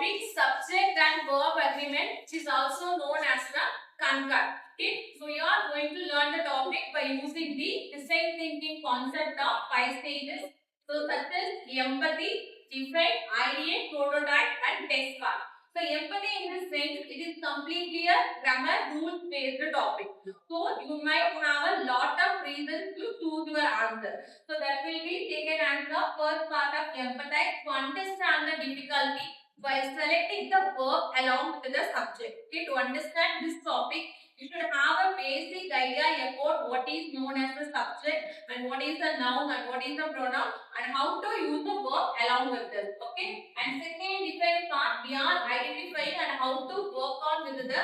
topic subject and verb agreement, which is also known as the concord. Okay, so you are going to learn the topic by using the design thinking concept of 5 stages. So such as empathy, define, ideate, prototype, and test card. So empathy in this sense, it is completely a grammar rule based topic. So you might have a lot of reasons to choose your answer. So that will be taken as the first part of empathize to understand the difficulty by selecting the verb along with the subject. Okay, to understand this topic, you should have a basic idea about what is known as the subject and what is the noun and what is the pronoun and how to use the verb along with this. Okay, and second different part, we are identifying and how to work on with the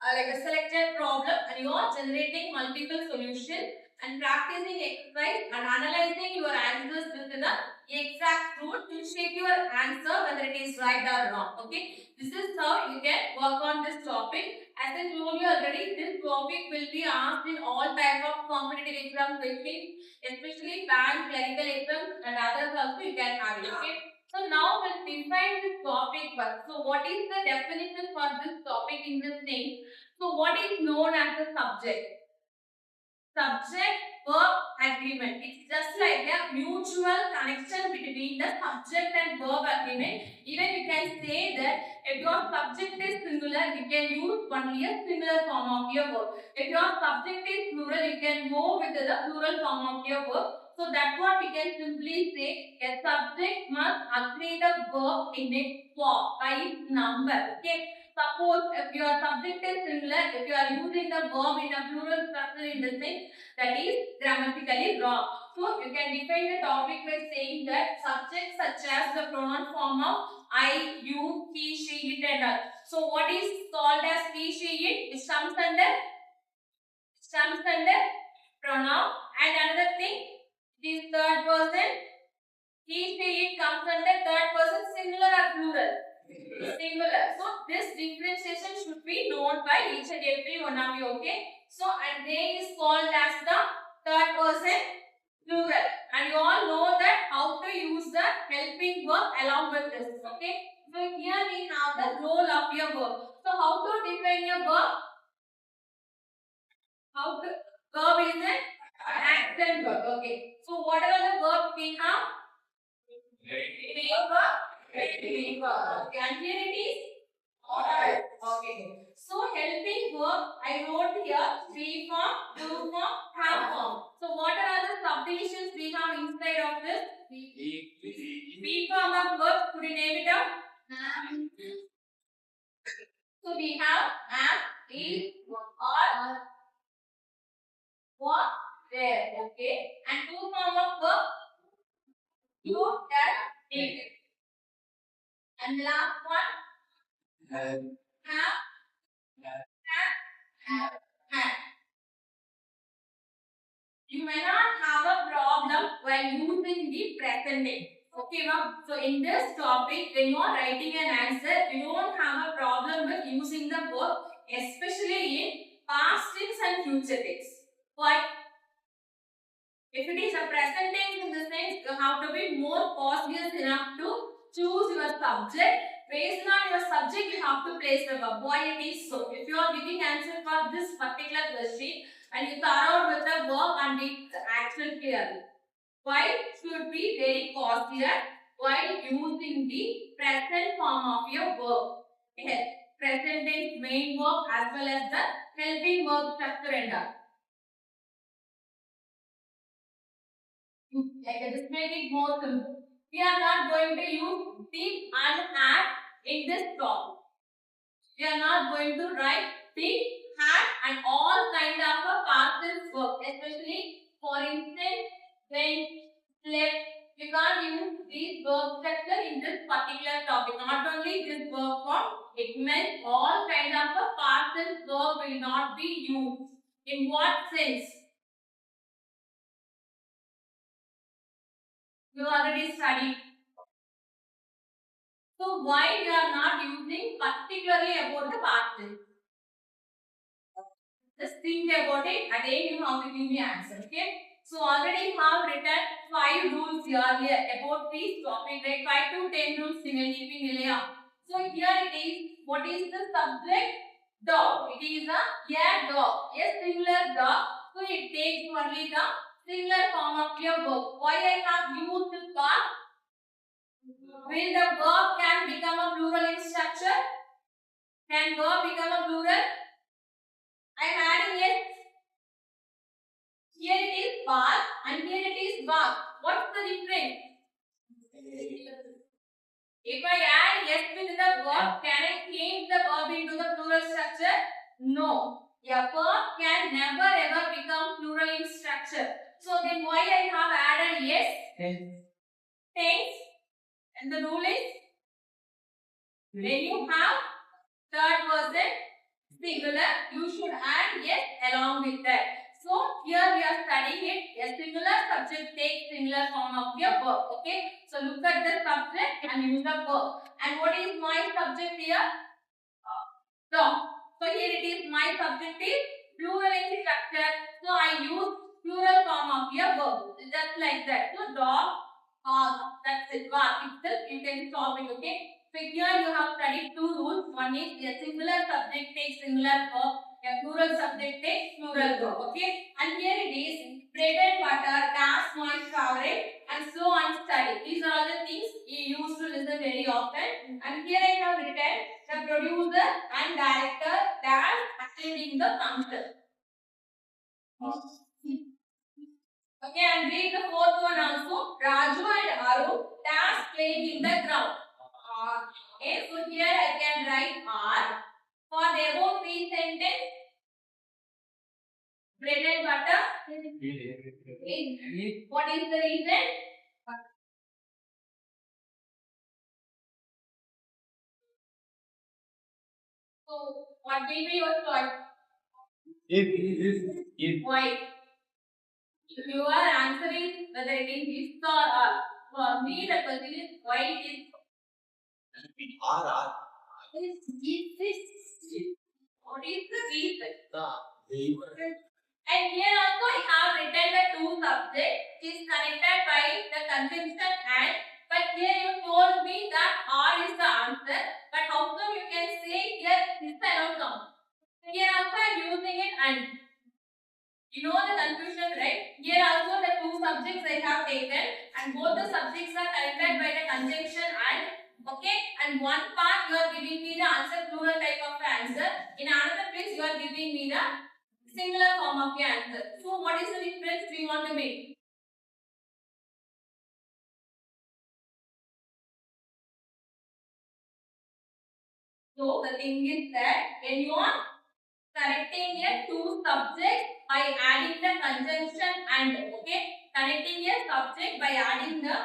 like a selected problem, and you are generating multiple solutions and practicing exercise and analyzing your answers with the exact rule to check your answer whether it is right or wrong. Okay, this is how you can work on this topic. As I told you already, this topic will be asked in all type of competitive exams, especially bank, clerical exams, and others also you can have it. Okay. So now we'll define this topic first. So what is the definition for this topic in this thing? So what is known as the subject? Subject verb agreement. It's just like a mutual connection between the subject and verb agreement. Even you can say that if your subject is singular, you can use only a singular form of your verb. If your subject is plural, you can go with the plural form of your verb. So that's what we can simply say, a subject must agree the verb in its form by its number. Okay. Suppose if your subject is singular, if you are using the verb in a plural structure in the sense, that is grammatically wrong. So you can define the topic by saying that subjects such as the pronoun form of I, you, he, she, it and all. So what is called as he, she, it? It comes under pronoun. And another thing, this third person, he, she, it comes under third person singular or plural? Singular. So this differentiation should be known by each and every one of you. Okay. So and they is called as the third person plural. And you all know that how to use the helping verb along with this. Okay. So here we have the role of your verb. So how to define your verb? Verb is an action verb. Okay. So whatever the verb we have, okay, and here it is. Alright. Okay. So helping verb, I wrote here be form, do form, have form. So what are the subdivisions we have inside of this? Be form of verb. Could you name it out? So we have am, is, or, what, there. Okay. And do form of verb. You, that, did. And last one. Have. You may not have a problem while using the present tense. Okay, ma'am. So in this topic, when you are writing an answer, you don't have a problem with using the verb, especially in past tense and future tense. Why? If it is a present tense in the sense, you have to be more cautious enough to choose your subject. Based on your subject, you have to place the verb. Why it is so? If you are giving answer for this particular question and you start out with the verb and it's actual clear, why should be very cautious while using the present form of your verb? Yes, present tense main verb as well as the helping verb structure and all. Just make it more simple. We are not going to use the and had in this topic. We are not going to write the had and all kind of a past tense verb, especially for instance when, slept. We can't use these verb structure in this particular topic. Not only this verb form, it means all kind of a past tense verb will not be used. In what sense? You already studied. So why we are not using particularly about the past tense? Just think about it. Again, you have to give me answer. Okay. So already have written 5 rules here about this topic. Like 5 to 10 rules. So So here it is. What is the subject? Dog. It is a dog. A singular dog. So it takes only the singular form of your verb. Why I have used this part? Will the verb can become a plural in structure? Can verb become a plural? I am adding it. Here it is bark and here it is bark. What's the difference? If I add yes with the verb, can I change the verb into the plural structure? No. A verb can never ever become plural in structure. So then why I have added yes? Tense. And the rule is when you have third person singular, you should add yes along with that. So here we are studying it. A singular subject takes singular form of your verb. Okay. So look at the subject and use the verb. And what is my subject here? Dog. So here it is. My subject is plural in structure. So I use plural form of your verb. Just like that. So dog, dog. That's it. Verb itself. You can solve it. Okay. So here you have studied two rules. One is a singular subject takes singular verb. A plural subject takes plural verb. Okay. And here it is bread and butter, that's my favorite, and so on study. These are all the things you used to listen very often. And here I have written the producer and director that attending the function. Okay, and read the fourth one also. Raju and Aru that's playing in the ground. Okay, so here I can write R. For the above three sentences, bread and butter. What is the reason? So, what will be your choice? If. Why? If you are answering whether it is this or for me the question is why it is R. This. What is the reason? And here also I have written the two subjects which is connected by the conjunction and, but here you told me that R is the answer, but how come you can say here this alone comes? Here also I am using it and. You know the confusion, right? Here also the two subjects I have taken and both the subjects are connected by the conjunction and, okay, and one part you are giving me the answer plural type of the answer. In another place you are giving me the singular form of the answer. So what is the difference we want to make? So the thing is that when you are connecting a two subjects by adding the conjunction and, okay, connecting a subject by adding the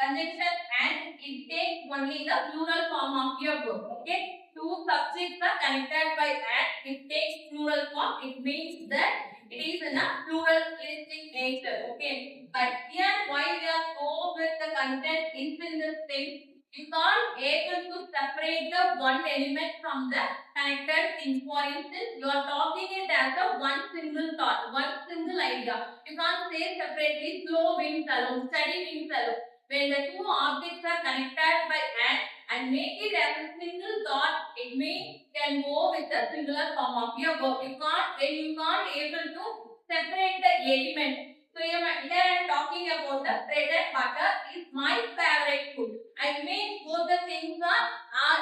conjunction and it takes only the plural form of your verb. Okay, two subjects are connected by and it takes plural form. It means that it is in a pluralistic nature. Okay, but here why we are go with the content is in the same. You can't able to separate the one element from the connected thing. For instance, you are talking it as a one single thought, one single idea. You can't say separately slow wings alone, steady wings alone. When the two objects are connected by and make it as a single thought, it may can go with the singular form of your verb. You can't when you can't able to separate the element. So here I am talking about the bread and butter is my favorite food. I make both the things are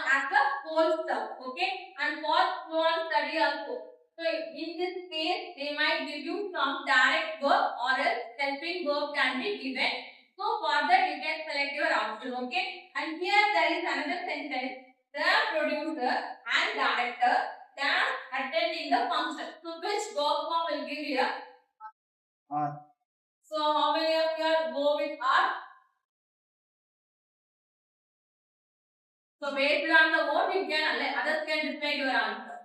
as a whole stuff, okay? And for small study also. So in this case, they might give you some direct verb or else helping verb can be given. So for that you can select your option, okay? And here there is another sentence. The producer and director they are attending the function. So which verb form will give you? R. So how many of you are go with R? So based on the vote, you can others can decide your answer.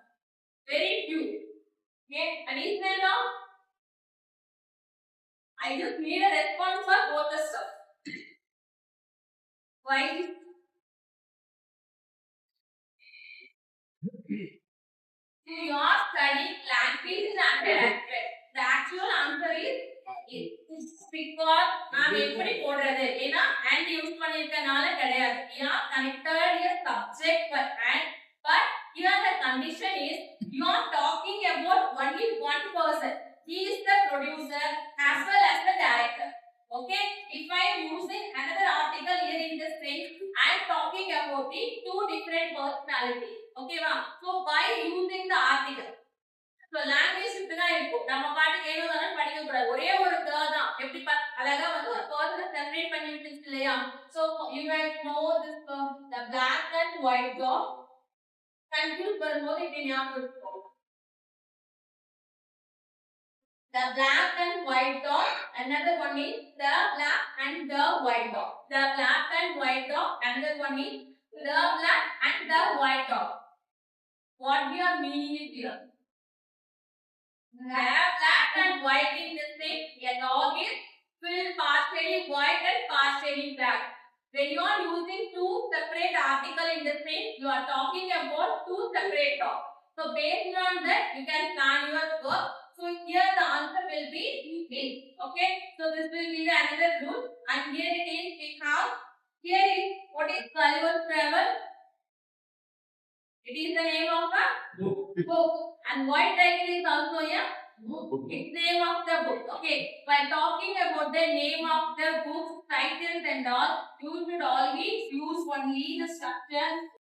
Very few. Okay, and instead of I just need a response for both the stuff. Why? You are studying language is another aspect. The actual answer is because நான் எப்படி போடுறது ஏனா and use பண்ணிருக்கனால கிடையாது யா connected is subject but and but here the condition is you are talking about only one person. He is the producer as well as the director. Okay, if I am using another article here in this thing, I am talking about the two different personalities. Okay va, so by using the article, so language இப்படிதான் இருக்கும். நம்ம பாட்டுக்கு ஏனோ தானே படிக்க கூடாது. ஒரே ஒரு த தான் எப்படி அழகா வந்து ஒரு பர்சனை செப்பரேட் பண்ணி விட்டுச்சு இல்லையா? So you might know this the black and white dog. Confuse வரும்போது இப்படி ஞாபகம் இருக்கும். The black and white dog. Another one is the black and the white dog. The black and white dog. Another one is the black and the white dog. What we are meaning here? Have black and white in this thing. A dog is full partially white and partially black. When you are using two separate articles in this thing, you are talking about two separate dogs. So based on that, you can plan your work. So here the answer will be B. Okay. So this will be the another rule. And here it is we have here is what is Gulliver's Travel. It is the name of a book. And White Tiger is also a book. It's name of the book. Okay. While talking about the name of the book, titles and all, you should always use only the structure